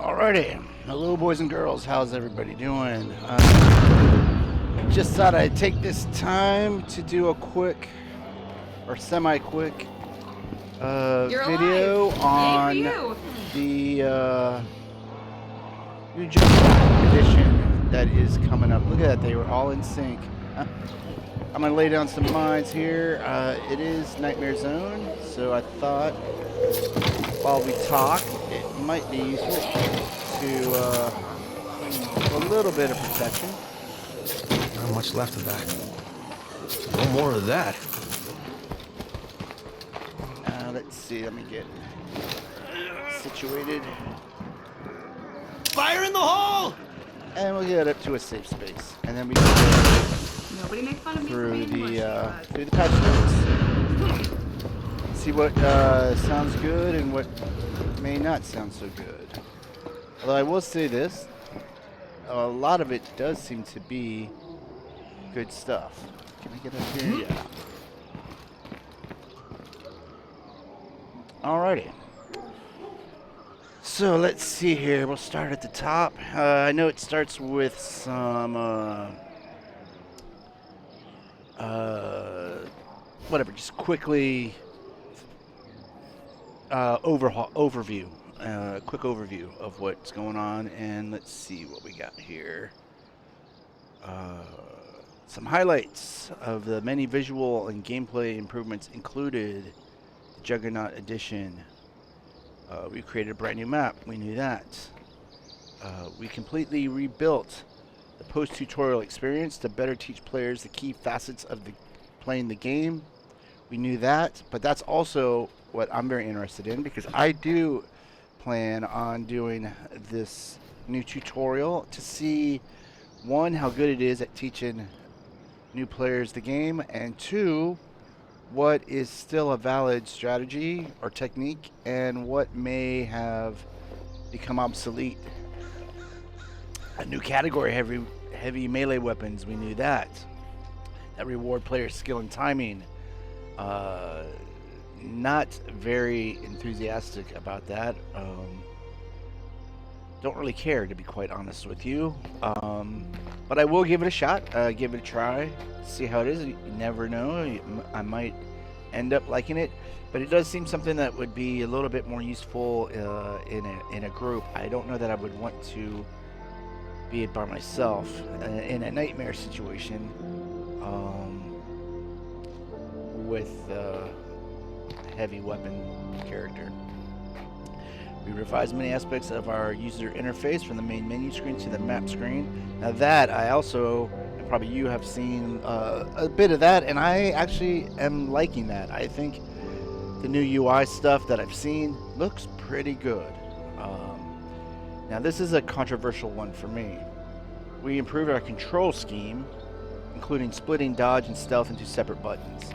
Alrighty, hello boys and girls, how's everybody doing? Just thought I'd take this time to do a quick, or semi-quick, video on the new Juggernaut edition that is coming up. Look at that, they were all in sync. I'm gonna lay down some mines here. It is Nightmare Zone, so I thought while we talk, it might be useful to a little bit of protection. Not much left of that. No more of that. Let's see, let me get situated. Fire in the hole! And we'll get up to a safe space. And then we can Nobody make fun of me through the patch notes. See what sounds good and what may not sound so good. Although I will say this, a lot of it does seem to be good stuff. Can I get up here? Yeah. Alrighty. So let's see here. We'll start at the top. I know it starts with some whatever. Just quickly overview. Quick overview of what's going on, and let's see what we got here. Some highlights of the many visual and gameplay improvements included the Juggernaut edition. We created a brand new map. We knew that. We completely rebuilt the post-tutorial experience to better teach players the key facets of playing the game. We knew that, but that's also what I'm very interested in, because I do plan on doing this new tutorial to see, one, how good it is at teaching new players the game, and two, what is still a valid strategy or technique and what may have become obsolete. A new category, heavy melee weapons, we knew that reward players skill and timing. Not very enthusiastic about that. Don't really care, to be quite honest with you. But I will give it a shot, give it a try, see how it is. You never know, I might end up liking it. But it does seem something that would be a little bit more useful in a group. I don't know that I would want to be it by myself in a nightmare situation with a heavy weapon character. We revised many aspects of our user interface from the main menu screen to the map screen. Now that I also, and probably you have seen a bit of that, and I actually am liking that. I think the new UI stuff that I've seen looks pretty good. Now this is a controversial one for me. We improved our control scheme, including splitting dodge and stealth into separate buttons.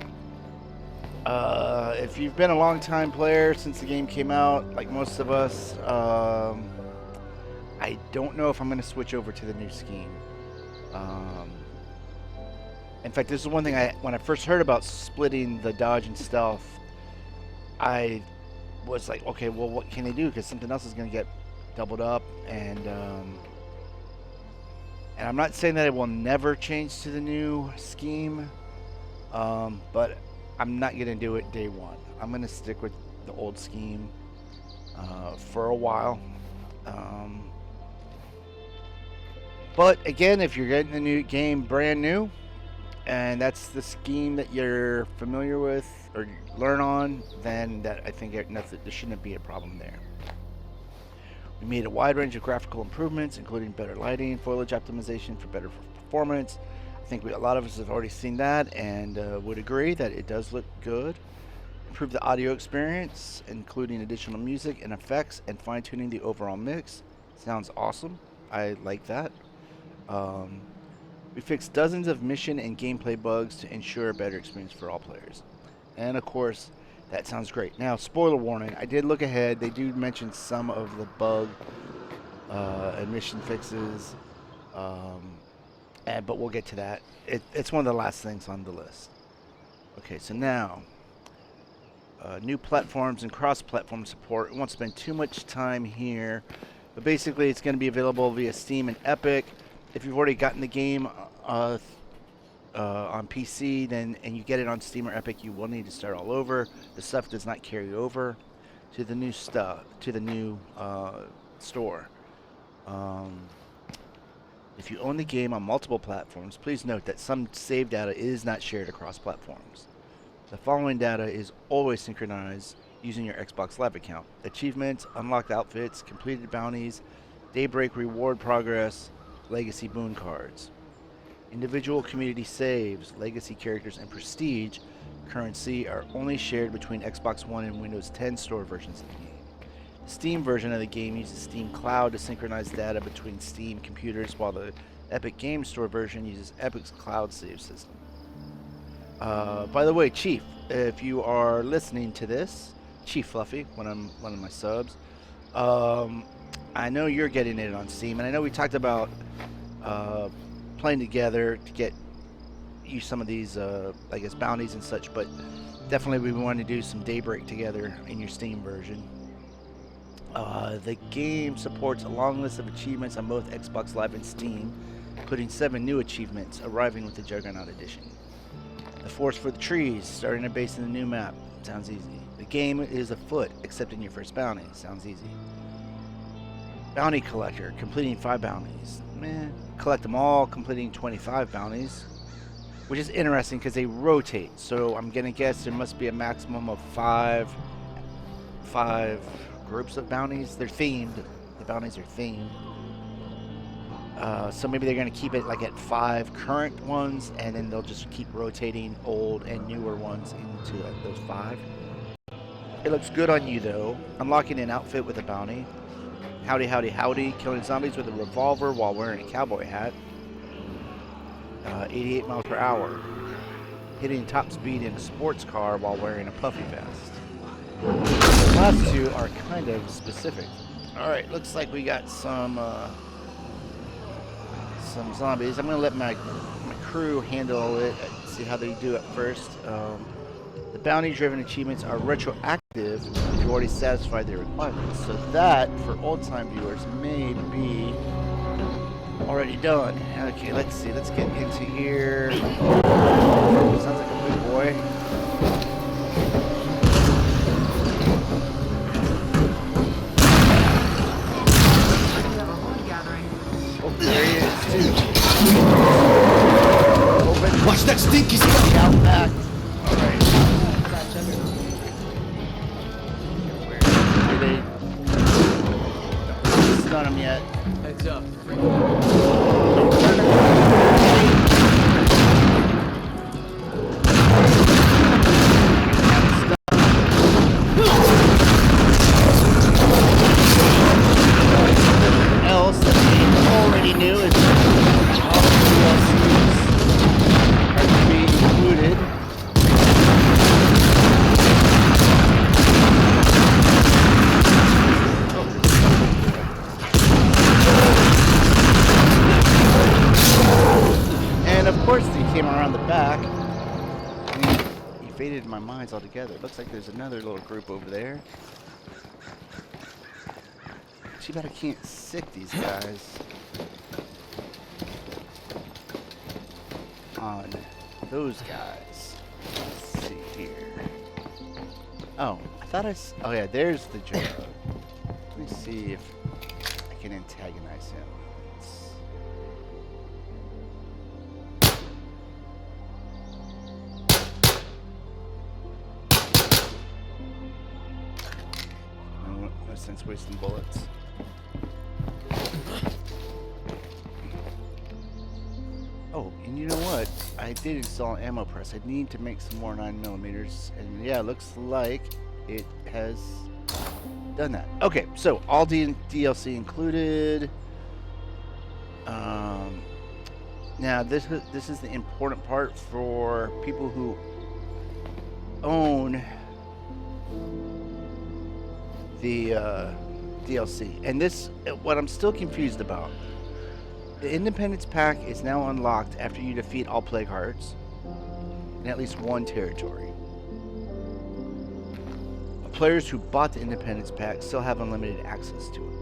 If you've been a long time player since the game came out, like most of us, I don't know if I'm going to switch over to the new scheme. In fact, this is one thing when I first heard about splitting the dodge and stealth, I was like, okay, well, what can they do? Because something else is going to get doubled up, and I'm not saying that it will never change to the new scheme, but I'm not going to do it day one. I'm going to stick with the old scheme for a while. But again, if you're getting the new game brand new, and that's the scheme that you're familiar with or learn on, then I think there shouldn't be a problem there. We made a wide range of graphical improvements, including better lighting, foliage optimization for better performance. I think a lot of us have already seen that and would agree that it does look good. Improve the audio experience, including additional music and effects, and fine-tuning the overall mix. Sounds awesome. I like that. We fixed dozens of mission and gameplay bugs to ensure a better experience for all players. And of course, that sounds great. Now, spoiler warning, I did look ahead. They do mention some of the bug and mission fixes. But we'll get to that. It's one of the last things on the list. Okay, so now, new platforms and cross-platform support. I won't spend too much time here But basically, it's going to be available via Steam and Epic. If you've already gotten the game on PC, then and you get it on Steam or Epic, you will need to start all over. The stuff does not carry over to the new store. If you own the game on multiple platforms, please note that some save data is not shared across platforms. The following data is always synchronized using your Xbox Live account: achievements, unlocked outfits, completed bounties, Daybreak reward progress, legacy boon cards. Individual community saves, legacy characters, and prestige currency are only shared between Xbox One and Windows 10 store versions of the game. The Steam version of the game uses Steam Cloud to synchronize data between Steam computers, while the Epic Games Store version uses Epic's cloud save system. By the way, Chief, if you are listening to this, Chief Fluffy, one of my subs, I know you're getting it on Steam, and I know we talked about playing together to get you some of these, I guess, bounties and such, but definitely we want to do some Daybreak together in your Steam version. The game supports a long list of achievements on both Xbox Live and Steam, including 7 new achievements arriving with the Juggernaut edition. The Forest for the Trees, starting a base in the new map. Sounds easy. The game is afoot, accepting your first bounty. Sounds easy. Bounty Collector, completing 5 bounties. Collect them all, completing 25 bounties. Which is interesting because they rotate. So I'm going to guess there must be a maximum of 5 groups of bounties. They're themed. The bounties are themed. So maybe they're going to keep it like at 5 current ones, and then they'll just keep rotating old and newer ones into those 5. It looks good on you though. Unlocking an outfit with a bounty. Howdy, howdy, howdy. Killing zombies with a revolver while wearing a cowboy hat. 88 miles per hour. Hitting top speed in a sports car while wearing a puffy vest. The last 2 are kind of specific. Alright, looks like we got some zombies. I'm going to let my crew handle it, see how they do it first. The bounty-driven achievements are retroactive if you already satisfied their requirements. So that, for old-time viewers, may be already done. Okay, let's see. Let's get into here. Sounds like a big boy. Oh, there he is, too. Open. Watch that stinky stuff! Out back. Alright. They stun him yet. Heads up. Else that we already knew is all the DLCs are to be included. And of course he came around the back and he faded in my minds altogether. It looks like there's another little group over there. Too bad I can't sick these guys on those guys. Let's see here. Oh, I thought oh yeah, there's the Juggernaut. Let me see if I can antagonize him. No sense wasting bullets. Oh, and you know what? I did install an ammo press. I need to make some more 9mm, and yeah, it looks like it has done that. Okay, so all DLC included. Now this is the important part for people who own the DLC, and this what I'm still confused about. The Independence Pack is now unlocked after you defeat all Plague Hearts in at least one territory. Players who bought the Independence Pack still have unlimited access to it.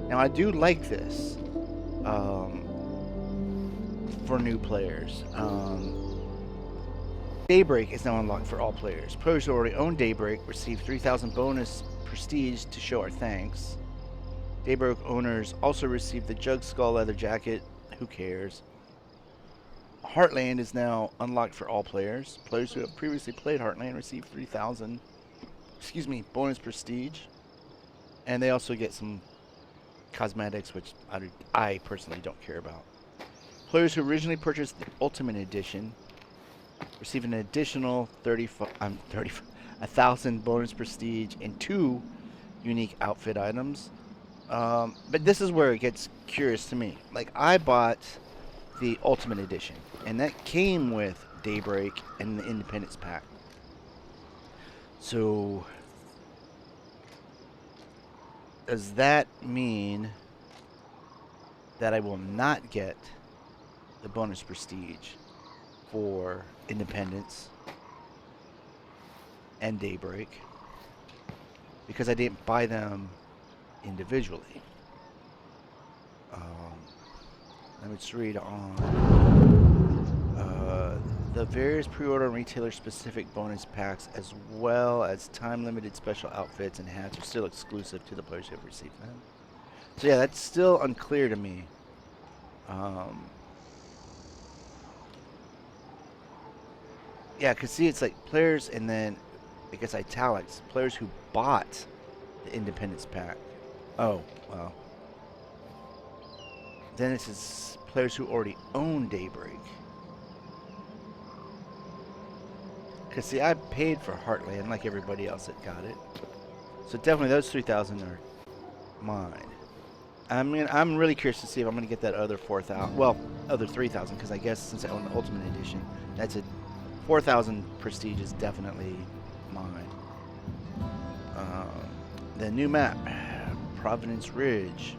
Now I do like this for new players. Daybreak is now unlocked for all players. Players who already own Daybreak receive 3,000 bonus prestige to show our thanks. Daybreak owners also receive the Jug Skull leather jacket. Who cares? Heartland is now unlocked for all players. Players who have previously played Heartland receive 3,000 bonus prestige. And they also get some cosmetics, which I personally don't care about. Players who originally purchased the Ultimate Edition receive an additional 1,000 bonus prestige and 2 unique outfit items. But this is where it gets curious to me. Like, I bought the Ultimate Edition, and that came with Daybreak and the Independence Pack. So, does that mean that I will not get the bonus prestige for Independence and Daybreak because I didn't buy them individually? Let me just read on. The various pre-order and retailer-specific bonus packs, as well as time-limited special outfits and hats, are still exclusive to the players who have received them. So yeah, that's still unclear to me. Yeah, because see, it's like players, and then it gets italics. Players who bought the Independence Pack. Oh, well. Then it says players who already own Daybreak. Because see, I paid for Heartland like everybody else that got it. So definitely those 3,000 are mine. I mean, I'm really curious to see if I'm going to get that other 4,000. Well, other 3,000, because I guess since I own the Ultimate Edition, that's a 4,000 prestige is definitely mine. The new map, Providence Ridge.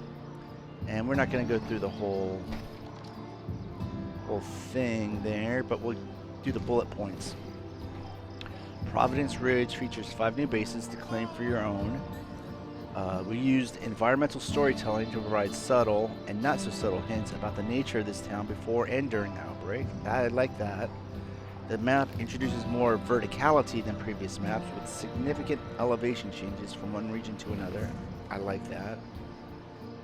And we're not going to go through the whole thing there, but we'll do the bullet points. Providence Ridge features 5 new bases to claim for your own. We used environmental storytelling to provide subtle and not so subtle hints about the nature of this town before and during the outbreak. I like that. The map introduces more verticality than previous maps with significant elevation changes from one region to another. I like that.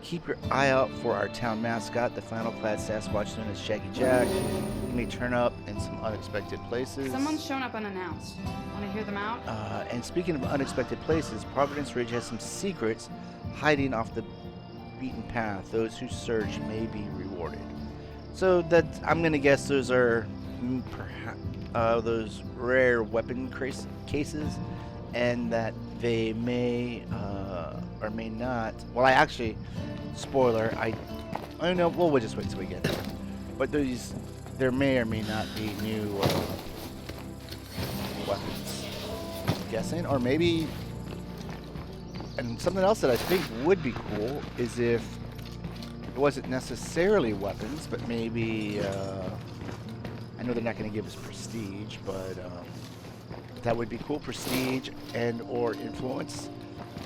Keep your eye out for our town mascot, the flannel-clad Sasquatch known as Shaggy Jack. He may turn up in some unexpected places. Someone's shown up unannounced. Want to hear them out? And speaking of unexpected places, Providence Ridge has some secrets hiding off the beaten path. Those who search may be rewarded. So that I'm gonna guess those are perhaps those rare weapon cases, and that they may or may not. Well, I actually, spoiler, I don't know. Well, we'll just wait till we get there. But there may or may not be new weapons. I'm guessing, or maybe. And something else that I think would be cool is if it wasn't necessarily weapons, but maybe. I know they're not going to give us prestige, but that would be cool. Prestige and or influence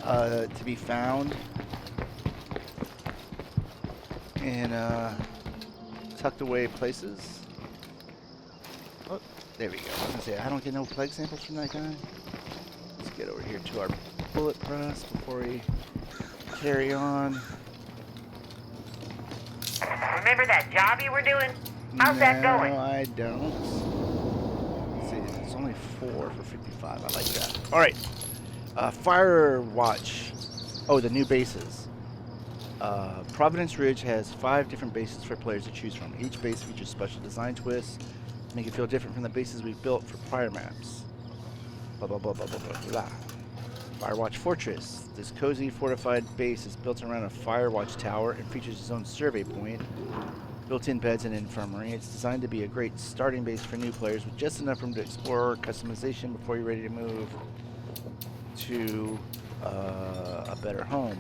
to be found in tucked away places. Oh, there we go. I was going to say, I don't get no plague samples from that guy. Let's get over here to our bullet press before we carry on. Remember that job you were doing? How's that going? No, I don't. Let's see, it's only 4 for 55. I like that. All right. Fire Watch. Oh, the new bases. Providence Ridge has 5 different bases for players to choose from. Each base features special design twists to make it feel different from the bases we've built for prior maps. Blah, blah, blah, blah, blah, blah, blah. Firewatch Fortress. This cozy fortified base is built around a Firewatch tower and features its own survey point, built-in beds and infirmary. It's designed to be a great starting base for new players with just enough room to explore customization before you're ready to move to a better home.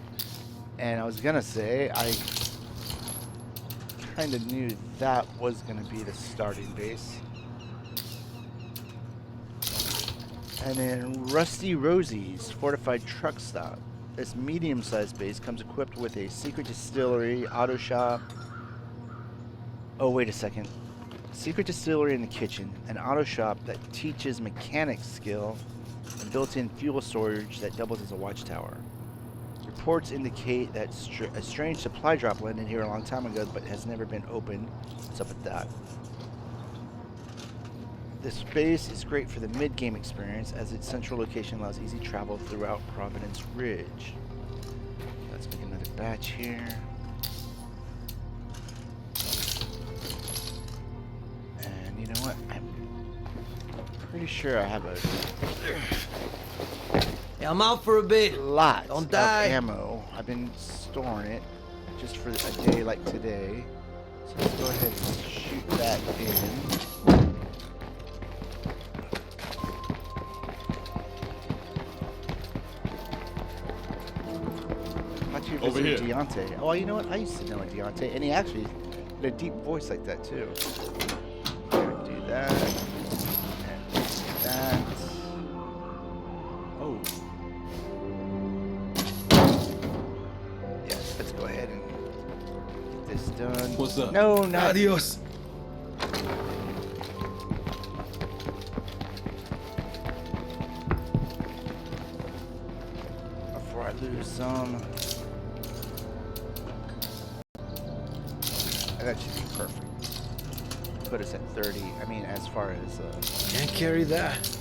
And I was gonna say, I kind of knew that was gonna be the starting base. And then Rusty Rosie's fortified truck stop. This medium-sized base comes equipped with a secret distillery, auto shop. Oh, wait a second. Secret distillery in the kitchen, an auto shop that teaches mechanics skill, and built-in fuel storage that doubles as a watchtower. Reports indicate that a strange supply drop landed here a long time ago, but has never been opened. What's up with that? This base is great for the mid-game experience, as its central location allows easy travel throughout Providence Ridge. Let's make another batch here. And you know what? I'm pretty sure I have a Yeah, I'm out for a bit. lot Don't of die. ammo. I've been storing it just for a day like today. So let's go ahead and shoot that in. Over here. Deontay. Oh, you know what? I used to know a Deontay, and he actually had a deep voice like that too. Do that. And do that. Oh. Yeah, let's go ahead and get this done. What's up? No, not. Adios. Before I lose some. That should be perfect. Put us at 30. I mean, as far as Can't carry that.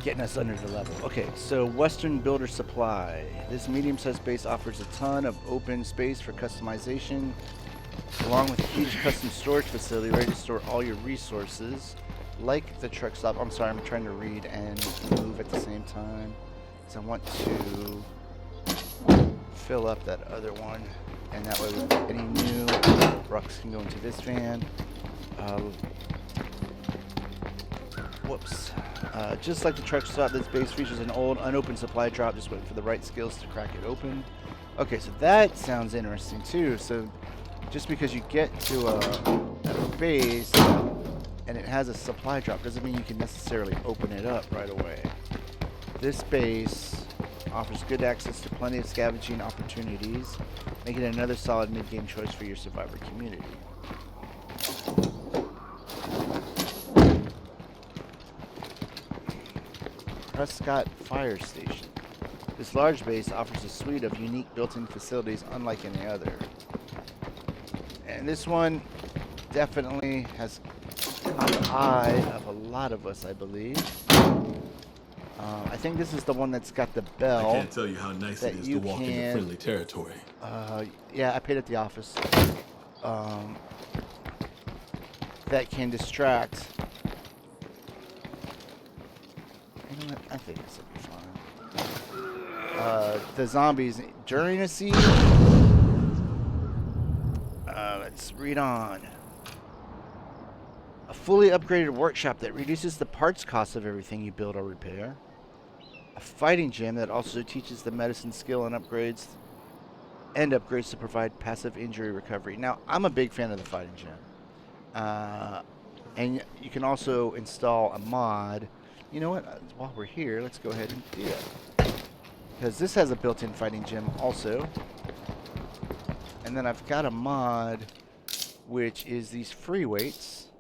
getting us under the level. Okay, so Western Builder Supply. This medium-sized base offers a ton of open space for customization, along with a huge custom storage facility ready to store all your resources, like the truck stop. I'm sorry, I'm trying to read and move at the same time, because I want to fill up that other one, and that way with any new rucks can go into this van. Whoops. Just like the truck stop, this base features an old unopened supply drop, just waiting for the right skills to crack it open. Okay, so that sounds interesting too. So just because you get to a base and it has a supply drop doesn't mean you can necessarily open it up right away. This base offers good access to plenty of scavenging opportunities, making it another solid mid-game choice for your survivor community. Prescott Fire Station. This large base offers a suite of unique built-in facilities unlike any other. And this one definitely has caught the eye of a lot of us, I believe. I think this is the one that's got the bell. I can't tell you how nice it is to walk into friendly territory. Yeah, I paid at the office. That can distract. You know what? I think this will be fine. The zombies during a siege. Let's read on. A fully upgraded workshop that reduces the parts cost of everything you build or repair. A fighting gym that also teaches the medicine skill and upgrades to provide passive injury recovery. Now, I'm a big fan of the fighting gym. And you can also install a mod. You know what? While we're here, let's go ahead and do that. Because this has a built-in fighting gym also. And then I've got a mod, which is these free weights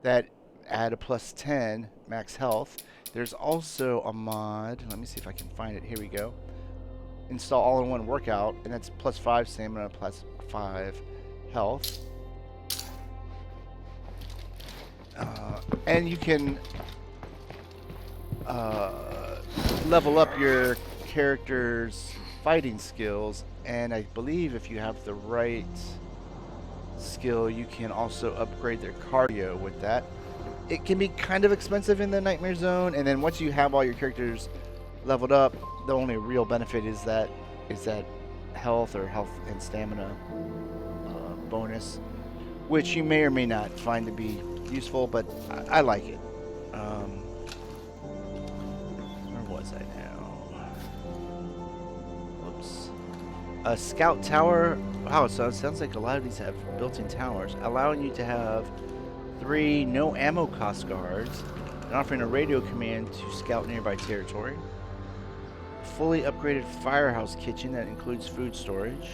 that add a +10 max health. There's also a mod, let me see if I can find it. Here we go. Install all-in-one workout, and that's +5 stamina, +5 health. And you can level up your character's fighting skills, and I believe if you have the right skill, you can also upgrade their cardio with that. It can be kind of expensive in the Nightmare Zone, and then once you have all your characters leveled up, the only real benefit is that health and stamina bonus, which you may or may not find to be useful, but I like it. Where was I now? Whoops. A scout tower. Wow, so it sounds like a lot of these have built-in towers, allowing you to have 3 no ammo cost guards and offering a radio command to scout nearby territory. A fully upgraded firehouse kitchen that includes food storage.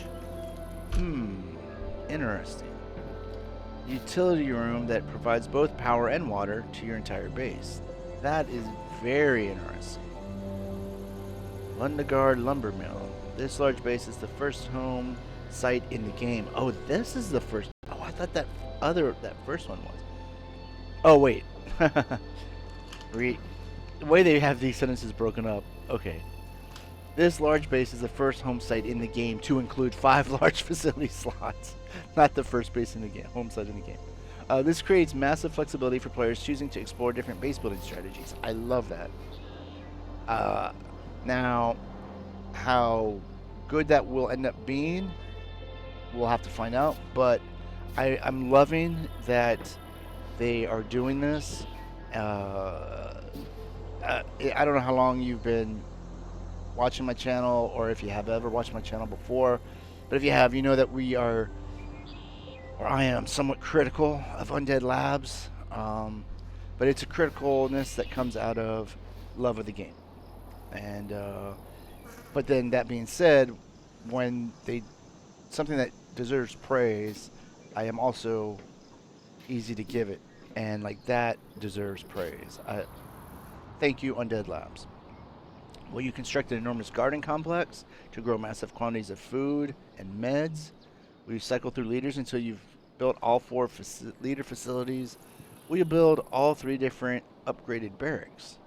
Interesting. Utility room that provides both power and water to your entire base. That is very interesting. Lundegard Lumber Mill. This large base is the first home site in the game. Oh, this is the first. Oh, I thought that first one was. Oh, wait. The way they have these sentences broken up. Okay. This large base is the first home site in the game to include 5 large facility slots. Not the first base in the game, home site in the game. This creates massive flexibility for players choosing to explore different base building strategies. I love that. Now, how good that will end up being, we'll have to find out. But I'm loving that they are doing this. I don't know how long you've been watching my channel, or if you have ever watched my channel before, but if you have, you know that I am somewhat critical of Undead Labs, but it's a criticalness that comes out of love of the game. And but then that being said, when something that deserves praise, I am also easy to give it, and like that deserves praise. Thank you, Undead Labs. Well, you construct an enormous garden complex to grow massive quantities of food and meds. Will you cycle through leaders until you've built all 4 leader facilities? Will you build all 3 different upgraded barracks?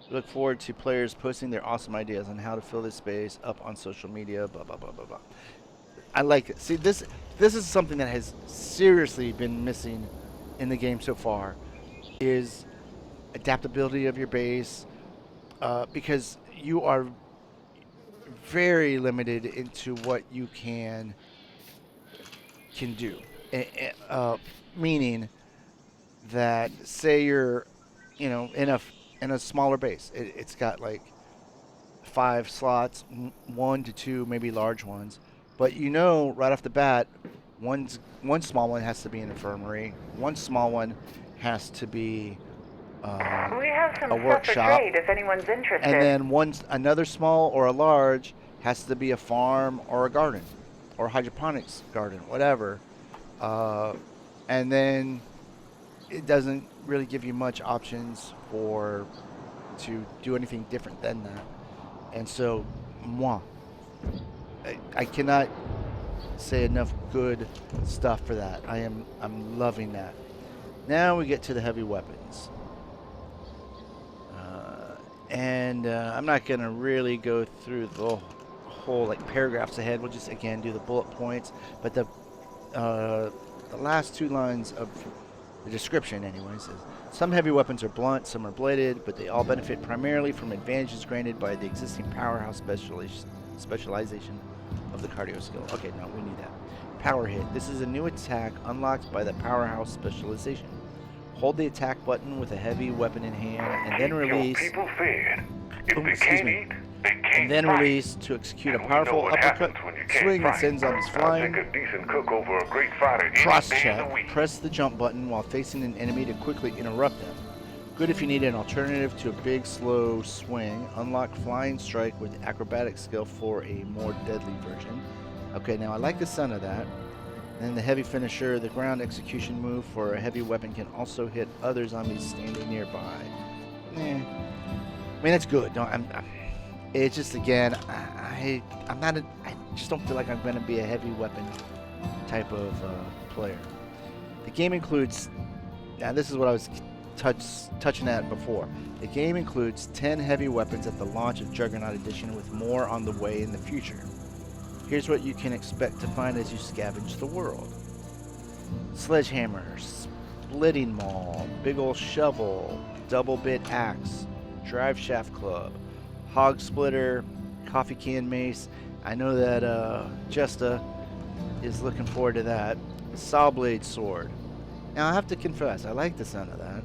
We look forward to players posting their awesome ideas on how to fill this space up on social media, blah, blah, blah, blah, blah. I like it. See, this is something that has seriously been missing in the game so far, is adaptability of your base, because you are very limited into what you can do. Meaning that, say you're, in a smaller base, it's got like 5 slots, 1 to 2, maybe large ones, but right off the bat, one small one has to be an infirmary, one small one has to be we have some a stuff workshop, for trade if anyone's interested. and then another small or a large has to be a farm or a garden or hydroponics garden, whatever. And then it doesn't really give you much options to do anything different than that. And so, I cannot say enough good stuff for that. I'm loving that. Now we get to the heavy weapons. And I'm not going to really go through the whole paragraphs ahead. We'll just again do the bullet points. But the last 2 lines of the description, anyway, says some heavy weapons are blunt, some are bladed, but they all benefit primarily from advantages granted by the existing powerhouse specialization of the cardio skill. Okay, no, we need that. Power hit. This is a new attack unlocked by the powerhouse specialization. Hold the attack button with a heavy weapon in hand, and then release. People fed. If they can't eat, they can't And then fight. release to execute a And we know powerful what uppercut happens when you can't swing that fight. sends zombies I'll flying. take a decent cook over a great fighter any Cross day of check. the week. Press the jump button while facing an enemy to quickly interrupt them. Good if you need an alternative to a big, slow swing. Unlock Flying Strike with acrobatic skill for a more deadly version. Okay, now I like the sound of that. And then the heavy finisher, the ground execution move for a heavy weapon, can also hit other zombies standing nearby. I mean, it's good. It's just, again, I just don't feel like I'm going to be a heavy weapon type of player. The game includes, now this is what I was touching at before. The game includes 10 heavy weapons at the launch of Juggernaut Edition, with more on the way in the future. Here's what you can expect to find as you scavenge the world. Sledgehammer, splitting maul, big ol' shovel, double bit axe, drive shaft club, hog splitter, coffee can mace. I know that Jesta is looking forward to that. Saw blade sword. Now I have to confess, I like the sound of that.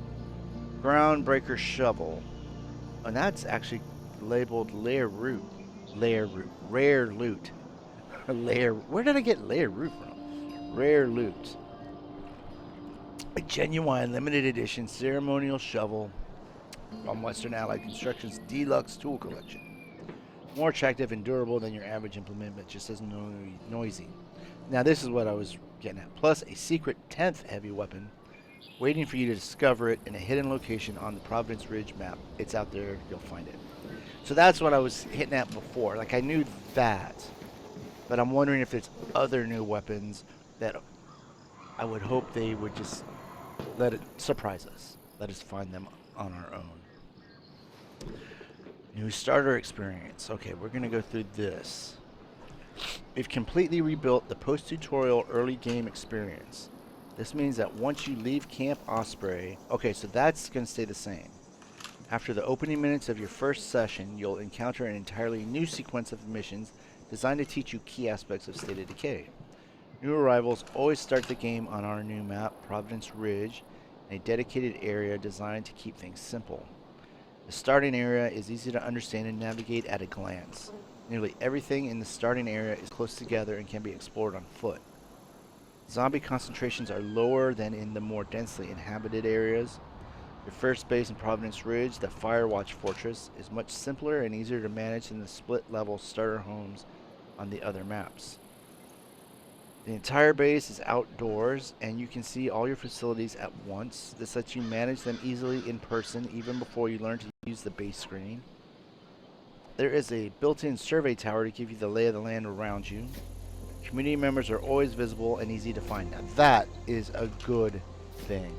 Groundbreaker shovel. And that's actually labeled rare loot. Where did I get layer root from? Rare loot. A genuine limited edition ceremonial shovel from Western Allied Construction's Deluxe Tool Collection. More attractive and durable than your average implement, but just as noisy. Now this is what I was getting at. Plus a secret 10th heavy weapon waiting for you to discover it in a hidden location on the Providence Ridge map. It's out there, you'll find it. So that's what I was hitting at before. Like, I knew that, but I'm wondering if there's other new weapons that I would hope they would just let it surprise us. Let us find them on our own. New starter experience. Okay, we're going to go through this. We've completely rebuilt the post-tutorial early game experience. This means that once you leave Camp Osprey, okay, so that's going to stay the same. After the opening minutes of your first session, you'll encounter an entirely new sequence of missions designed to teach you key aspects of State of Decay. New arrivals always start the game on our new map, Providence Ridge, in a dedicated area designed to keep things simple. The starting area is easy to understand and navigate at a glance. Nearly everything in the starting area is close together and can be explored on foot. Zombie concentrations are lower than in the more densely inhabited areas. Your first base in Providence Ridge, the Firewatch Fortress, is much simpler and easier to manage than the split-level starter homes on the other maps. The entire base is outdoors, and you can see all your facilities at once. This lets you manage them easily in person, even before you learn to use the base screen. There is a built-in survey tower to give you the lay of the land around you. Community members are always visible and easy to find. Now that is a good thing.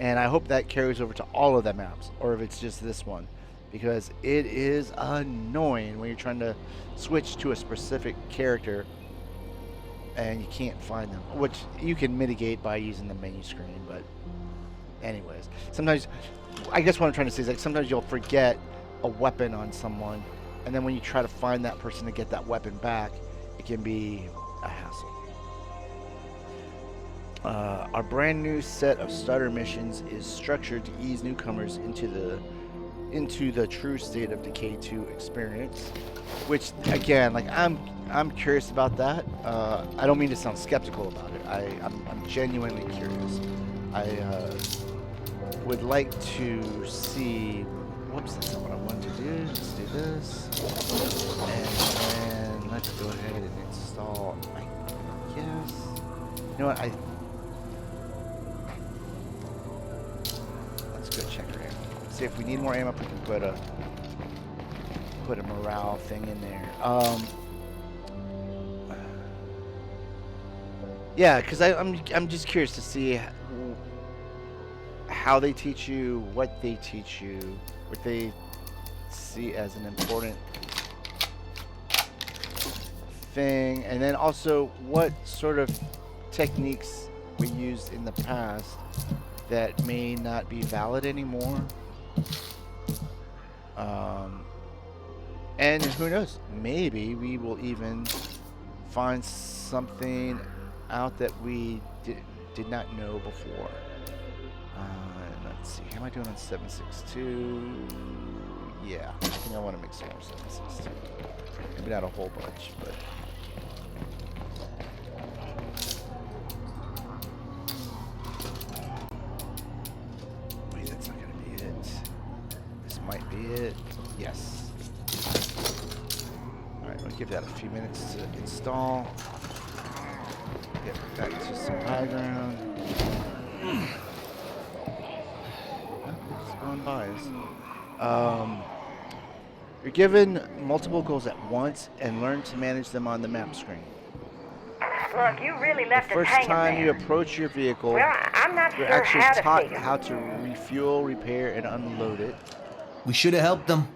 And I hope that carries over to all of the maps, or if it's just this one, because it is annoying when you're trying to switch to a specific character and you can't find them, which you can mitigate by using the menu screen. But anyways, sometimes, I guess what I'm trying to say is, like, sometimes you'll forget a weapon on someone, and then when you try to find that person to get that weapon back, it can be a hassle. Our brand new set of Stutter Missions is structured to ease newcomers into the true State of Decay 2 experience, which, again, like, I'm curious about that. I don't mean to sound skeptical about it. I'm genuinely curious. I would like to see. Whoops, that's not what I wanted to do. Let's do this, and then let's go ahead and install. I guess. You know what? Let's go check our ammo. See if we need more ammo. We can put a morale thing in there. Yeah, because I'm just curious to see how they teach you, what they teach you, what they see as an important thing, and then also what sort of techniques we used in the past that may not be valid anymore. And who knows, maybe we will even find something out that we did not know before. Let's see, how am I doing on 7.6.2? Yeah, I think I want to make some more 7.6.2. Maybe not a whole bunch, but wait, that's not gonna be it. This might be it. Yes. Alright, we'll give that a few minutes to install. Get back to some high ground. It's going by us. You're given multiple goals at once and learn to manage them on the map screen. Look, you really left The us first hanging time there. you approach your vehicle, Well, I'm not you're sure actually how to taught take it. how to refuel, repair, and unload it. We should have helped them.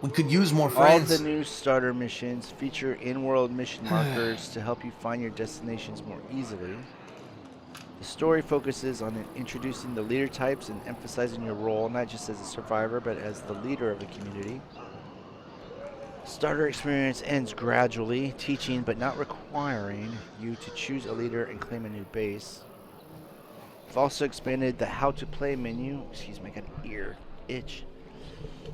We could use more All of friends. the new starter missions feature in-world mission markers to help you find your destinations more easily. The story focuses on introducing the leader types and emphasizing your role not just as a survivor but as the leader of the community. Starter experience ends gradually, teaching but not requiring you to choose a leader and claim a new base. We've also expanded the how to play menu. Excuse me, I got an ear itch.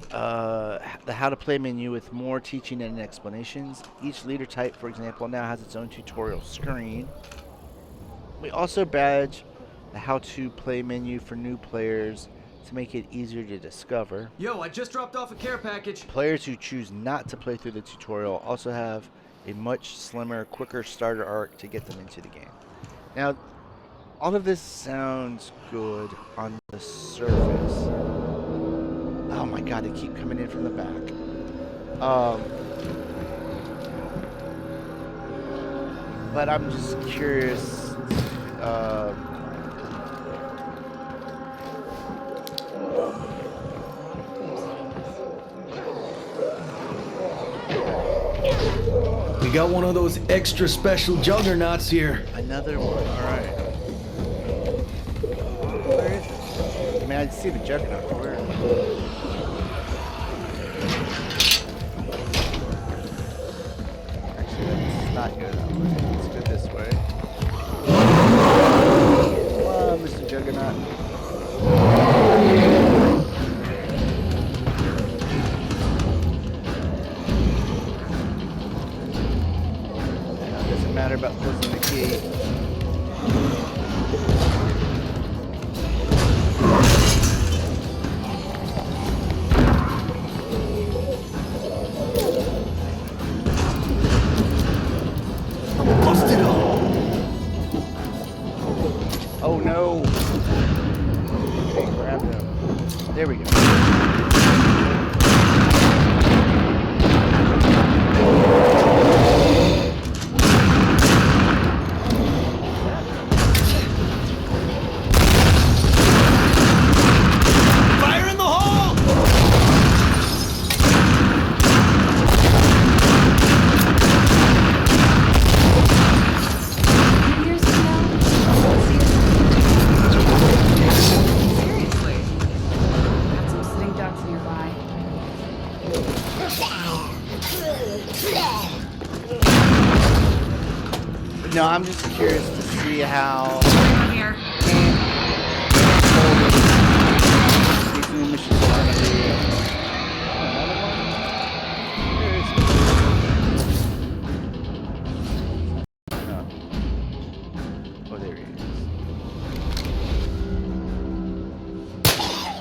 The how to play menu with more teaching and explanations. Each leader type, for example, now has its own tutorial screen. We also badge the how to play menu for new players to make it easier to discover. Yo, I just dropped off a care package. Players who choose not to play through the tutorial also have a much slimmer, quicker starter arc to get them into the game. Now, all of this sounds good on the surface. Oh my god, they keep coming in from the back. But I'm just curious. We got one of those extra special Juggernauts here. Another one, alright. Where is it? I mean, I see the Juggernaut. Where? Actually, that's not good. Let's go this way. Come on, Mr. Juggernaut. Doesn't matter about closing the gate. Busted up. Oh no! Okay, grab them. There we go. Fire in the hole! Years from now, seriously. Got some sitting ducks nearby. No, I'm just curious to see how Here. these new missions are going to be. Another one? Where is it? No. Oh, there he is.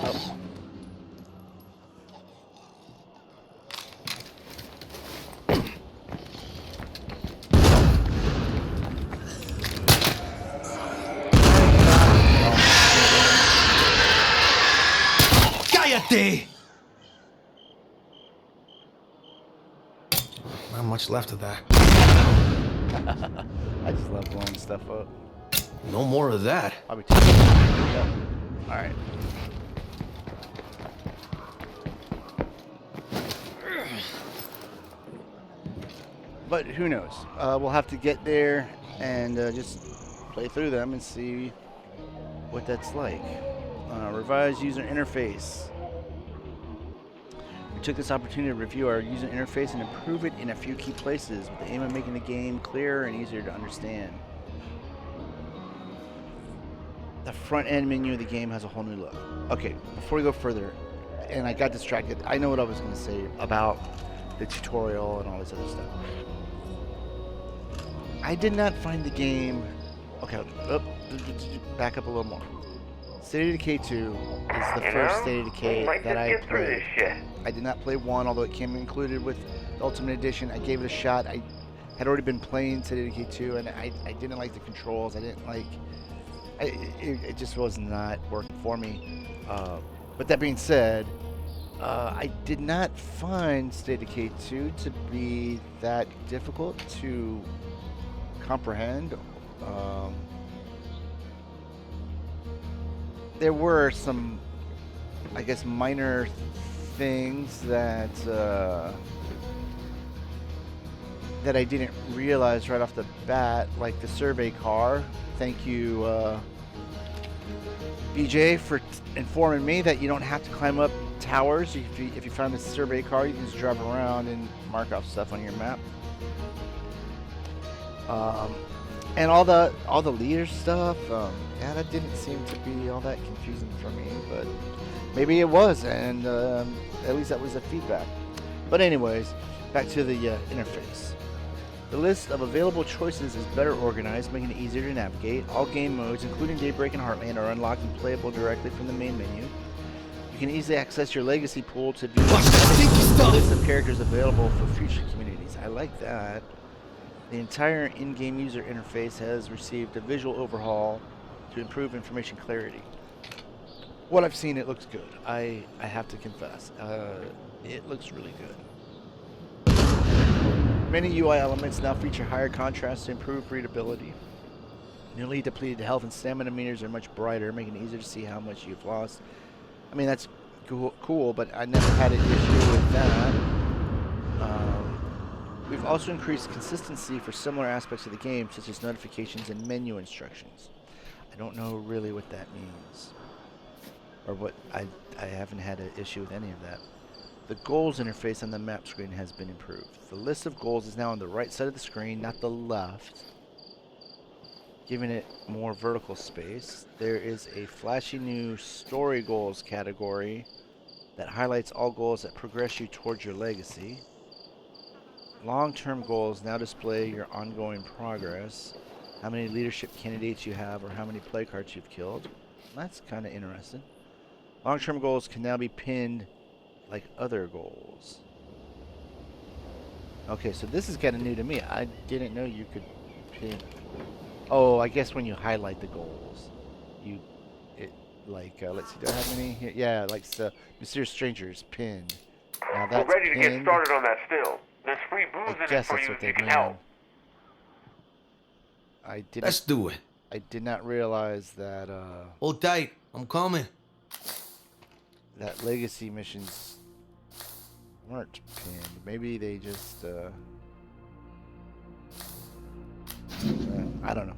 Oh. Cállate! Not much left of that. I just love blowing stuff up. No more of that. I'll be taking it. Alright. But who knows? We'll have to get there and just play through them and see what that's like. Revised user interface. We took this opportunity to review our user interface and improve it in a few key places with the aim of making the game clearer and easier to understand. The front end menu of the game has a whole new look. Okay, before we go further, and I got distracted, I know what I was going to say about the tutorial and all this other stuff. I did not find the game. Okay, back up a little more. State of Decay 2 is the first State of Decay that I played. I did not play 1, although it came included with the Ultimate Edition. I gave it a shot. I had already been playing State of Decay 2, and I didn't like the controls. I didn't like. It just was not working for me. But that being said, I did not find State of Decay 2 to be that difficult to comprehend. There were some, I guess, minor things that that I didn't realize right off the bat, like the survey car. Thank you, BJ, for informing me that you don't have to climb up towers. If you find the survey car, you can just drive around and mark off stuff on your map. And all the leader stuff, yeah, that didn't seem to be all that confusing for me, but maybe it was, and at least that was the feedback. But anyways, back to the interface. The list of available choices is better organized, making it easier to navigate. All game modes, including Daybreak and Heartland, are unlocked and playable directly from the main menu. can easily access your legacy pool to view the list of characters available for future communities. I like that. The entire in-game user interface has received a visual overhaul to improve information clarity. What I've seen, it looks good. I have to confess. It looks really good. Many UI elements now feature higher contrast to improve readability. Newly depleted health and stamina meters are much brighter, making it easier to see how much you've lost. I mean, that's cool, but I never had an issue with that. We've also increased consistency for similar aspects of the game, such as notifications and menu instructions. I don't know really what that means. Or what, I haven't had an issue with any of that. The goals interface on the map screen has been improved. The list of goals is now on the right side of the screen, not the left, giving it more vertical space. There is a flashy new story goals category that highlights all goals that progress you towards your legacy. Long-term goals now display your ongoing progress, how many leadership candidates you have, or how many play cards you've killed. That's kind of interesting. Long-term goals can now be pinned like other goals. Okay, so this is kind of new to me. I didn't know you could pin. Oh, I guess when you highlight the goals, let's see, do I have any here? Yeah, like the Mysterious Strangers pinned. Now that's We're ready to pinned. get started on that still. There's free booze I in it guess for that's you what if they you can mean. help. Let's do it. I did not realize that Hold tight. I'm coming. that legacy missions weren't pinned. Maybe they just I don't know.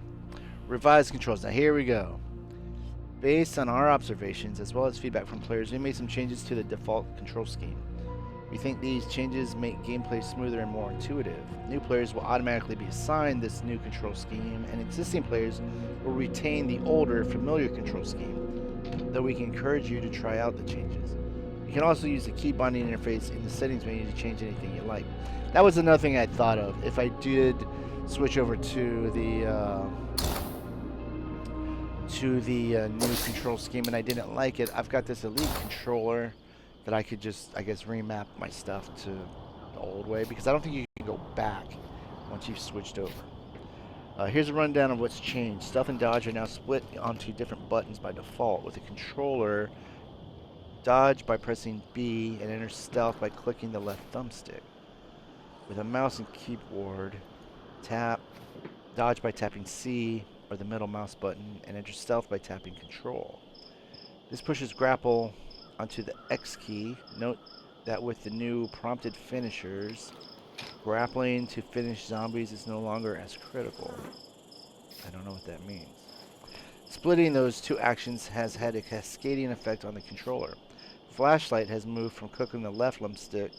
Revised controls. Now here we go. Based on our observations as well as feedback from players, we made some changes to the default control scheme. We think these changes make gameplay smoother and more intuitive. New players will automatically be assigned this new control scheme, and existing players will retain the older, familiar control scheme, though we can encourage you to try out the changes. You can also use the key binding interface in the settings menu to change anything you like. That was another thing I thought of. If I did switch over to the new control scheme and I didn't like it, I've got this Elite controller that I could just, I guess, remap my stuff to the old way, because I don't think you can go back once you've switched over. Here's a rundown of what's changed. Stealth and dodge are now split onto different buttons by default. With the controller, dodge by pressing B and enter stealth by clicking the left thumbstick. With a mouse and keyboard, tap dodge by tapping C or the middle mouse button and enter stealth by tapping control. This pushes grapple onto the X key. Note that with the new prompted finishers, grappling to finish zombies is no longer as critical. I don't know what that means. Splitting those two actions has had a cascading effect on the controller. Flashlight has moved from clicking the left thumbstick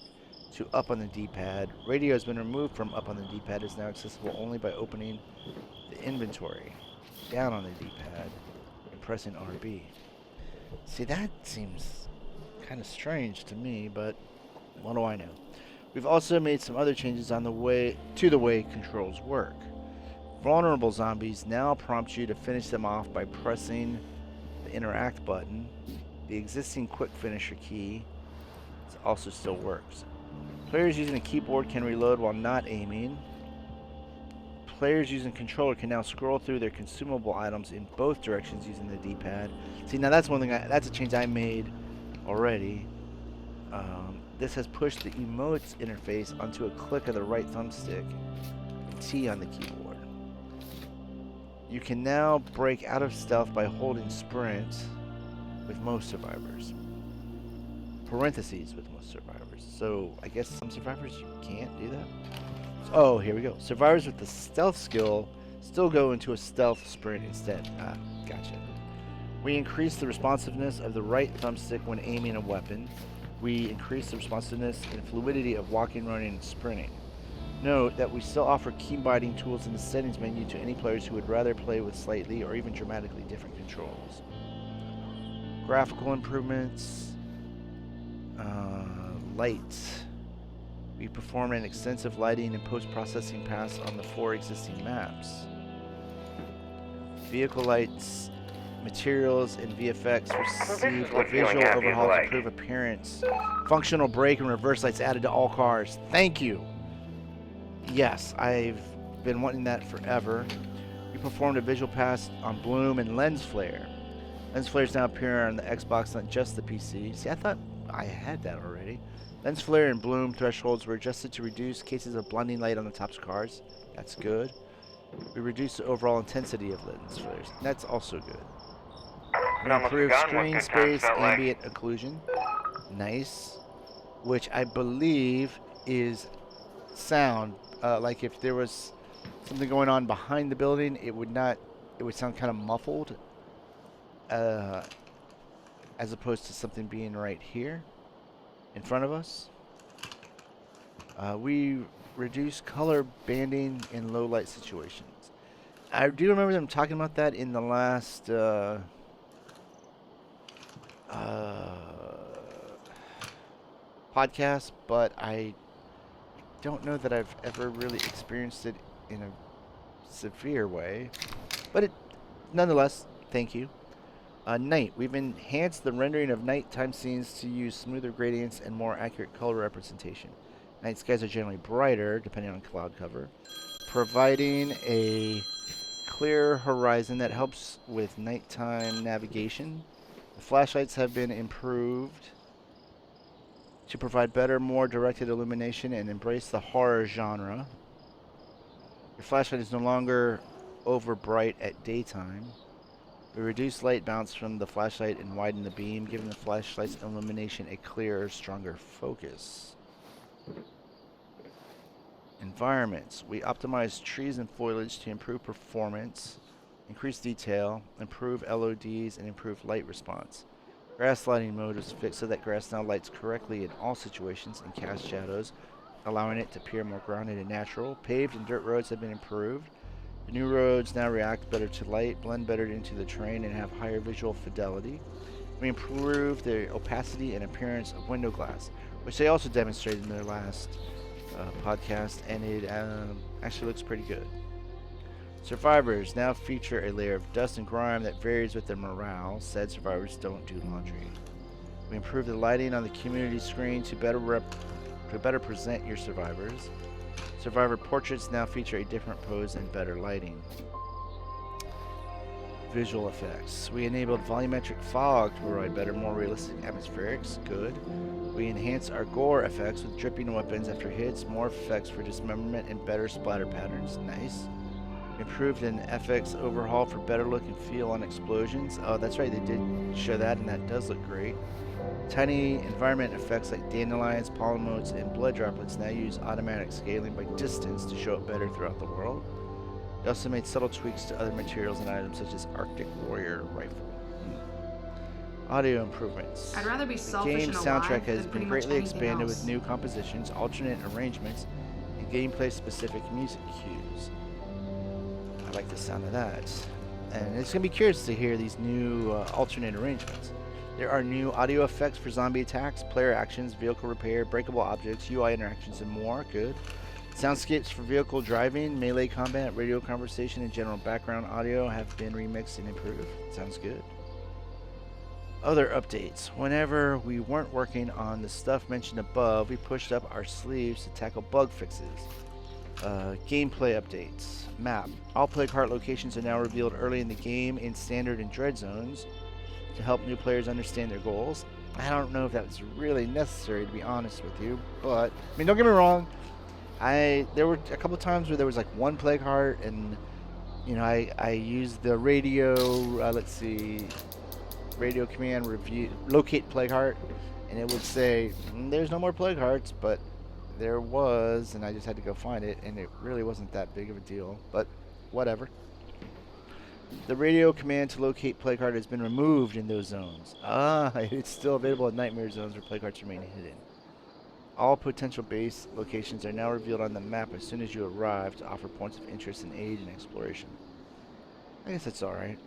to up on the D-pad. Radio has been removed from up on the D-pad. Is now accessible only by opening the inventory down on the D-pad and pressing RB. See, that seems kind of strange to me, but what do I know? We've also made some other changes on the way controls work. Vulnerable zombies now prompt you to finish them off by pressing the interact button. The existing quick finisher key also still works. Players using a keyboard can reload while not aiming. Players using controller can now scroll through their consumable items in both directions using the D-pad. See, now that's one thing. That's a change I made already. This has pushed the emotes interface onto a click of the right thumbstick, T on the keyboard. You can now break out of stealth by holding sprint with most survivors. Parentheses with most survivors. So I guess some survivors you can't do that. Oh, here we go. Survivors with the stealth skill still go into a stealth sprint instead. Ah, gotcha. We increase the responsiveness of the right thumbstick when aiming a weapon. We increase the responsiveness and fluidity of walking, running, and sprinting. Note that we still offer key binding tools in the settings menu to any players who would rather play with slightly or even dramatically different controls. Graphical improvements. Lights. We perform an extensive lighting and post-processing pass on the 4 existing maps. Vehicle lights materials and VFX is received a what feeling visual happy is overhaul to like. improve appearance. Functional brake and reverse lights added to all cars. Thank you. Yes, I've been wanting that forever. We performed a visual pass on bloom and lens flare. Lens flares now appear on the Xbox, not just the PC. See, I thought I had that already. Lens flare and bloom thresholds were adjusted to reduce cases of blinding light on the tops of cars. That's good. We reduced the overall intensity of lens flares. That's also good. We Almost improved forgotten what screen good times space, felt like. ambient occlusion. Nice. Which I believe is sound. Like if there was something going on behind the building, it would sound kind of muffled. As opposed to something being right here in front of us. We reduce color banding in low light situations. I do remember them talking about that in the last podcast, but I don't know that I've ever really experienced it in a severe way. But nonetheless, thank you. Night. We've enhanced the rendering of nighttime scenes to use smoother gradients and more accurate color representation. Night skies are generally brighter, depending on cloud cover, providing a clear horizon that helps with nighttime navigation. The flashlights have been improved to provide better, more directed illumination and embrace the horror genre. Your flashlight is no longer over bright at daytime. We reduce light bounce from the flashlight and widen the beam, giving the flashlight's illumination a clearer, stronger focus. Environments. We optimize trees and foliage to improve performance, increase detail, improve LODs, and improve light response. Grass lighting mode was fixed so that grass now lights correctly in all situations and casts shadows, allowing it to appear more grounded and natural. Paved and dirt roads have been improved. The new roads now react better to light, blend better into the terrain, and have higher visual fidelity. We improved the opacity and appearance of window glass, which they also demonstrated in their last podcast, and it actually looks pretty good. Survivors now feature a layer of dust and grime that varies with their morale. Said survivors don't do laundry. We improved the lighting on the community screen to better present your survivors. Survivor portraits now feature a different pose and better lighting. Visual effects. We enabled volumetric fog to provide better, more realistic atmospherics. Good. We enhanced our gore effects with dripping weapons after hits, more effects for dismemberment, and better splatter patterns. Nice. Improved an FX overhaul for better look and feel on explosions. Oh, that's right, they did show that, and that does look great. Tiny environment effects like dandelions, pollen motes, and blood droplets now use automatic scaling by distance to show up better throughout the world. They also made subtle tweaks to other materials and items such as Arctic Warrior Rifle. Audio improvements. I'd rather be The selfish game's and soundtrack alive has than been pretty much greatly anything expanded else. with new compositions, alternate arrangements, and gameplay-specific music cues. I like the sound of that. And it's going to be curious to hear these new alternate arrangements. There are new audio effects for zombie attacks, player actions, vehicle repair, breakable objects, UI interactions, and more. Good. Soundscapes for vehicle driving, melee combat, radio conversation, and general background audio have been remixed and improved. Sounds good. Other updates. Whenever we weren't working on the stuff mentioned above, we pushed up our sleeves to tackle bug fixes. Gameplay updates. Map. All play cart locations are now revealed early in the game in standard and dread zones to help new players understand their goals. I don't know if that's really necessary, to be honest with you, but I mean, don't get me wrong. There were a couple times where there was like one plague heart, and you know, I used the radio. Radio command review locate plague heart, and it would say there's no more plague hearts, but there was, and I just had to go find it, and it really wasn't that big of a deal. But whatever. The radio command to locate plague heart has been removed in those zones. It's still available in nightmare zones where plague hearts remain hidden. All potential base locations are now revealed on the map as soon as you arrive to offer points of interest in aid and exploration. I guess that's alright.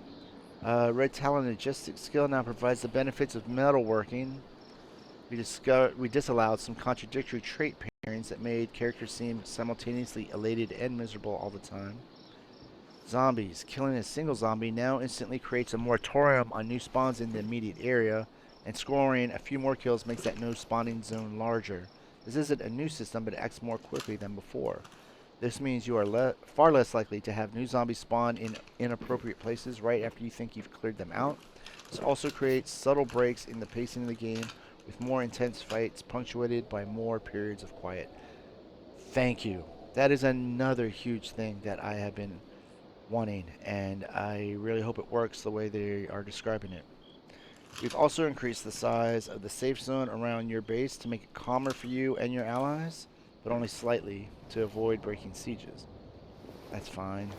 Red Talon Logistics skill now provides the benefits of metalworking. We disallowed some contradictory trait pairings that made characters seem simultaneously elated and miserable all the time. Zombies. Killing a single zombie now instantly creates a moratorium on new spawns in the immediate area, and scoring a few more kills makes that no spawning zone larger. This isn't a new system, but it acts more quickly than before. This means you are far less likely to have new zombies spawn in inappropriate places right after you think you've cleared them out. This also creates subtle breaks in the pacing of the game, with more intense fights punctuated by more periods of quiet. Thank you. That is another huge thing that I have been wanting, and I really hope it works the way they are describing it. We've also increased the size of the safe zone around your base to make it calmer for you and your allies, but only slightly to avoid breaking sieges. That's fine.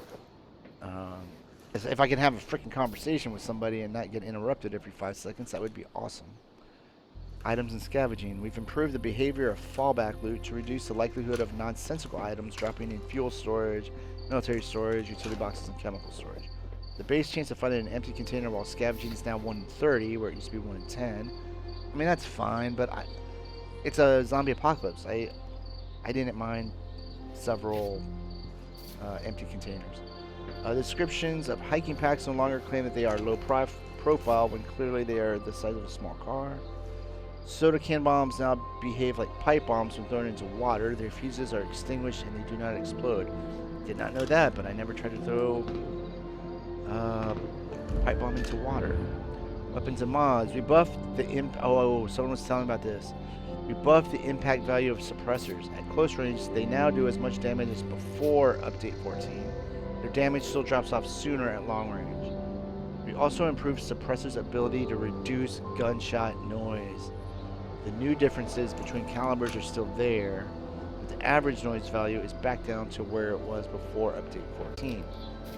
If I can have a freaking conversation with somebody and not get interrupted every 5 seconds, that would be awesome. Items and scavenging. We've improved the behavior of fallback loot to reduce the likelihood of nonsensical items dropping in fuel storage, military storage, utility boxes, and chemical storage. The base chance of finding an empty container while scavenging is now 1 in 30, where it used to be 1 in 10. I mean, that's fine, but it's a zombie apocalypse. I didn't mind several empty containers. Descriptions of hiking packs no longer claim that they are low profile when clearly they are the size of a small car. Soda can bombs now behave like pipe bombs when thrown into water. Their fuses are extinguished and they do not explode. Did not know that, but I never tried to throw pipe bomb into water. Weapons and mods. We buffed the someone was telling me about this. We buffed the impact value of suppressors. At close range, they now do as much damage as before Update 14. Their damage still drops off sooner at long range. We also improved suppressors' ability to reduce gunshot noise. The new differences between calibers are still there, but the average noise value is back down to where it was before Update 14.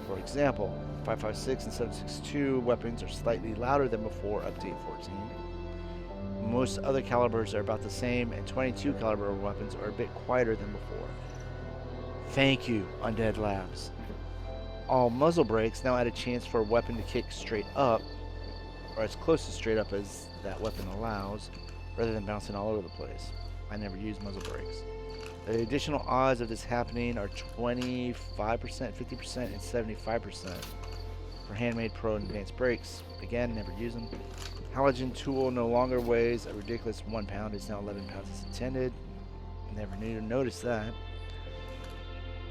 For example, 5.56 and 7.62 weapons are slightly louder than before Update 14. Most other calibers are about the same, and 22 caliber weapons are a bit quieter than before. Thank you, Undead Labs. All muzzle brakes now add a chance for a weapon to kick straight up, or as close to straight up as that weapon allows, rather than bouncing all over the place. I never use muzzle brakes. The additional odds of this happening are 25%, 50%, and 75% for handmade pro and advanced brakes. Again, never use them. Halogen tool no longer weighs a ridiculous 1 pound. It's now 11 pounds as intended. Never knew to notice that.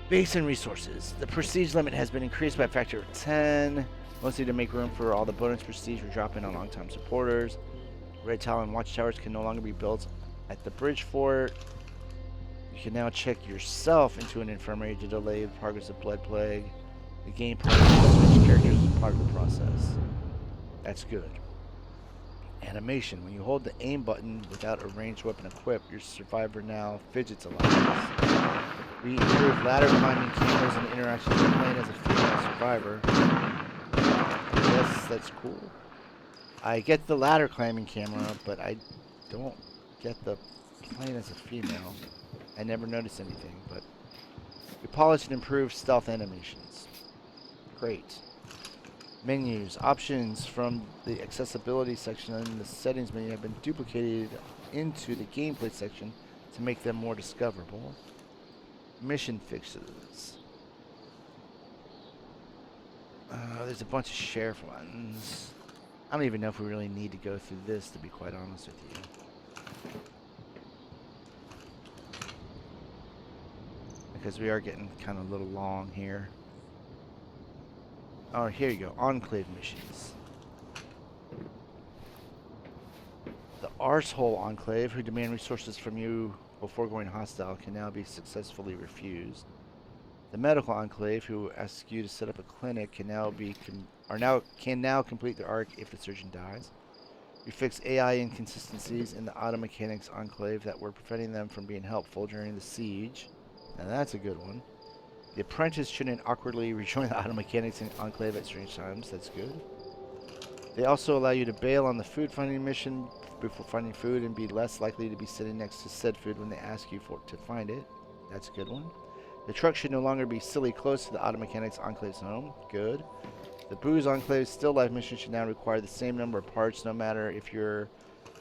Base and resources. The prestige limit has been increased by a factor of 10, mostly to make room for all the bonus prestige we're dropping on long-time supporters. Red tile and watchtowers can no longer be built at the bridge fort. You can now check yourself into an infirmary to delay the progress of Blood Plague. The game progress switch characters is part of the process. That's good. Animation. When you hold the aim button without a ranged weapon equipped, your survivor now fidgets a lot. We improved ladder climbing cameras and interactions with playing as a female survivor. Yes, that's cool. I get the ladder climbing camera, but I don't get the playing as a female. I never noticed anything, but we polished and improved stealth animations. Great. Menus. Options from the accessibility section and the settings menu have been duplicated into the gameplay section to make them more discoverable. Mission fixes. There's a bunch of sheriff ones. I don't even know if we really need to go through this, to be quite honest with you. Because we are getting kind of a little long here. Oh, here you go. Enclave missions. The Arsehole Enclave, who demand resources from you before going hostile, can now be successfully refused. The Medical Enclave, who asks you to set up a clinic, can now complete their arc if the surgeon dies. We fixed AI inconsistencies in the Auto Mechanics Enclave that were preventing them from being helpful during the siege. Now that's a good one. The Apprentice shouldn't awkwardly rejoin the Auto Mechanics Enclave at strange times. That's good. They also allow you to bail on the food finding mission before finding food and be less likely to be sitting next to said food when they ask you to find it. That's a good one. The truck should no longer be silly close to the Auto Mechanics Enclave's home. Good. The Booze Enclave's still life mission should now require the same number of parts, no matter if you're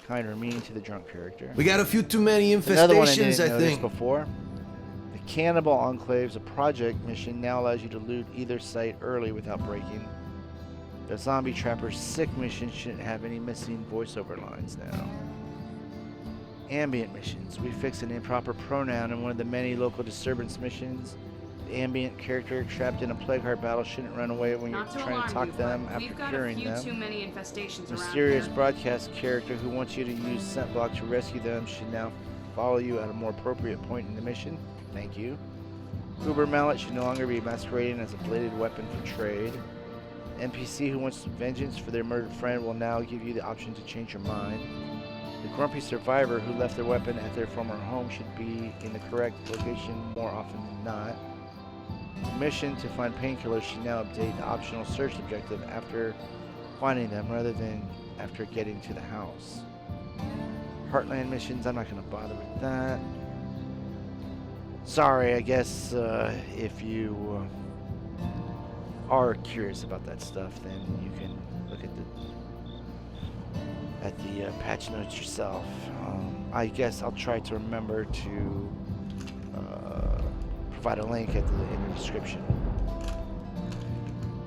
kind or mean to the drunk character. We got a few too many Another one I infestations, didn't I notice think. before. The Cannibal Enclaves, a project mission, now allows you to loot either site early without breaking. The Zombie Trapper's Sick mission shouldn't have any missing voiceover lines now. Ambient missions. We fixed an improper pronoun in one of the many local disturbance missions. The ambient character trapped in a plague heart battle shouldn't run away when you're trying to talk them after curing them. Too many infestations Mysterious around here. broadcast character who wants you to use scent block to rescue them should now follow you at a more appropriate point in the mission. Thank you. Uber Mallet should no longer be masquerading as a bladed weapon for trade. NPC who wants vengeance for their murdered friend will now give you the option to change your mind. The grumpy survivor who left their weapon at their former home should be in the correct location more often than not. The mission to find painkillers should now update the optional search objective after finding them rather than after getting to the house. Heartland missions, I'm not going to bother with that. Sorry, I guess if you are curious about that stuff, then you can look at the patch notes yourself. I guess I'll try to remember to provide a link at the in the description.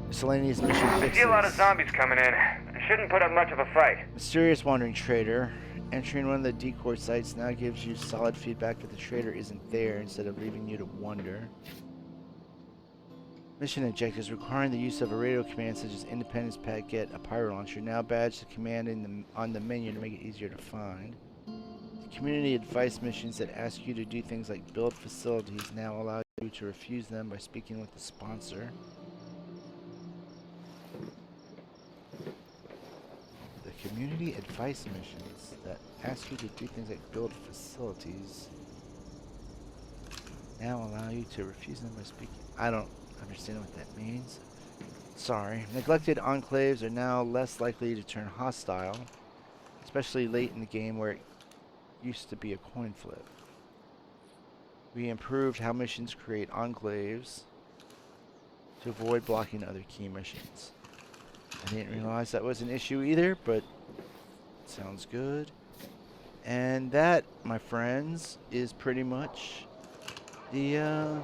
Miscellaneous mission I fixes. see a lot of zombies coming in. I shouldn't put up much of a fight. Mysterious wandering trader. Entering one of the decoy sites now gives you solid feedback that the trader isn't there instead of leaving you to wonder. Mission objectives requiring the use of a radio command such as Independence Pad Get a Pyro Launcher. Now badge the command on the menu to make it easier to find. The community advice missions that ask you to do things like build facilities now allow you to refuse them by speaking with the sponsor. The community advice missions that ask you to do things like build facilities now allow you to refuse them by speaking. I don't understand what that means. Sorry. Neglected enclaves are now less likely to turn hostile, especially late in the game where it used to be a coin flip. We improved how missions create enclaves to avoid blocking other key missions. I didn't realize that was an issue either, but sounds good. And that, my friends, is pretty much the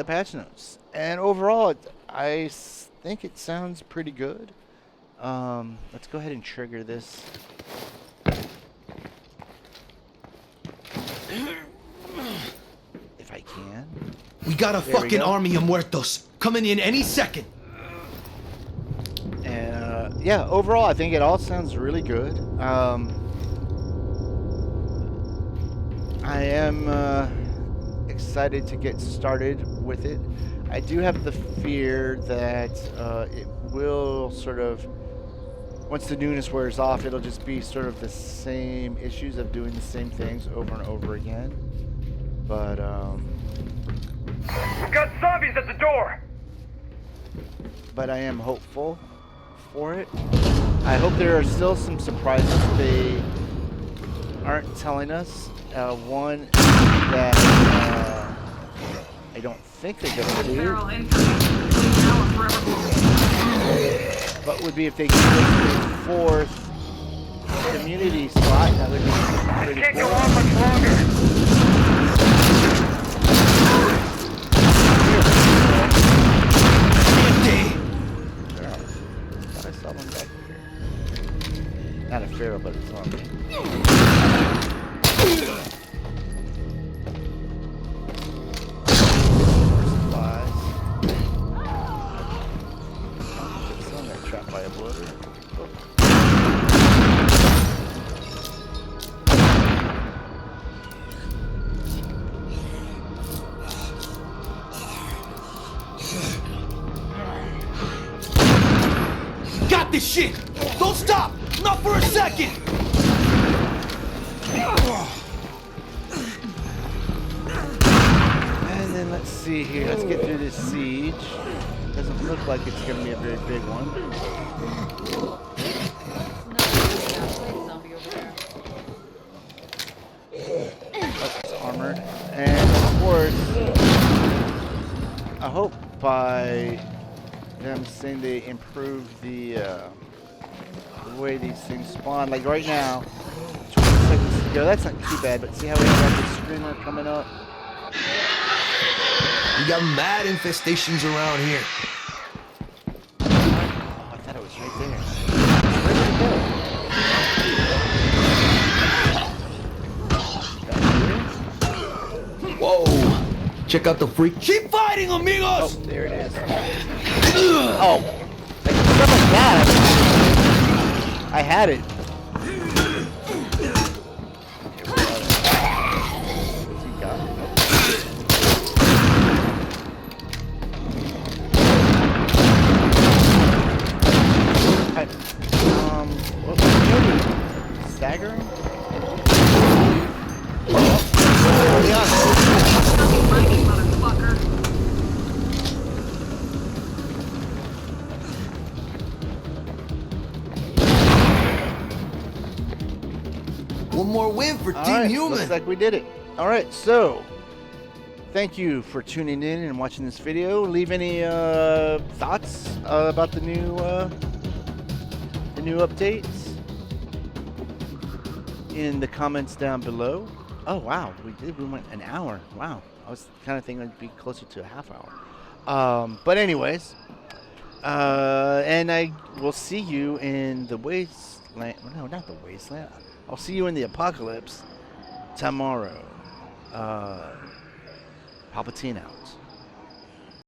patch notes. And overall, I think it sounds pretty good. Let's go ahead and trigger this. If I can. We got a fucking army of muertos coming in any second. And yeah, overall, I think it all sounds really good. I am excited to get started with it. I do have the fear that it will sort of, once the newness wears off, it'll just be sort of the same issues of doing the same things over and over again. But We've got zombies at the door! but I am hopeful for it. I hope there are still some surprises they aren't telling us. One that I don't think they're going to do, but would be if they give us a fourth community slot. That would be pretty Can't cool. go on much longer. Thought I saw one back here. Not a pharaoh, but a zombie. Supplies. Some are trapped by a bloater. Got this shit! Don't stop! Not for a second! And then let's see here. Let's get through this siege. Doesn't look like it's going to be a very big one. Oh, it's armored. And of course, I hope by them saying they improved the way these things spawn. Like right now, 20 seconds ago, that's not too bad, but see how we have like the screamer coming up? We got mad infestations around here. Oh, I thought it was right there. Where did it go? Whoa! Check out the freak. Keep fighting, amigos! Oh, there it is. Oh, like stuff like that. I had it. What was he doing? Staggering? One more win for Team Alright, Human. looks like we did it. Alright, so thank you for tuning in and watching this video. Leave any thoughts about the new updates in the comments down below. Oh wow, we went an hour. Wow, I was kind of thinking it'd be closer to a half hour. But anyways, and I will see you in the wasteland. No, not the wasteland. I'll see you in the apocalypse tomorrow. PalpyTeen out.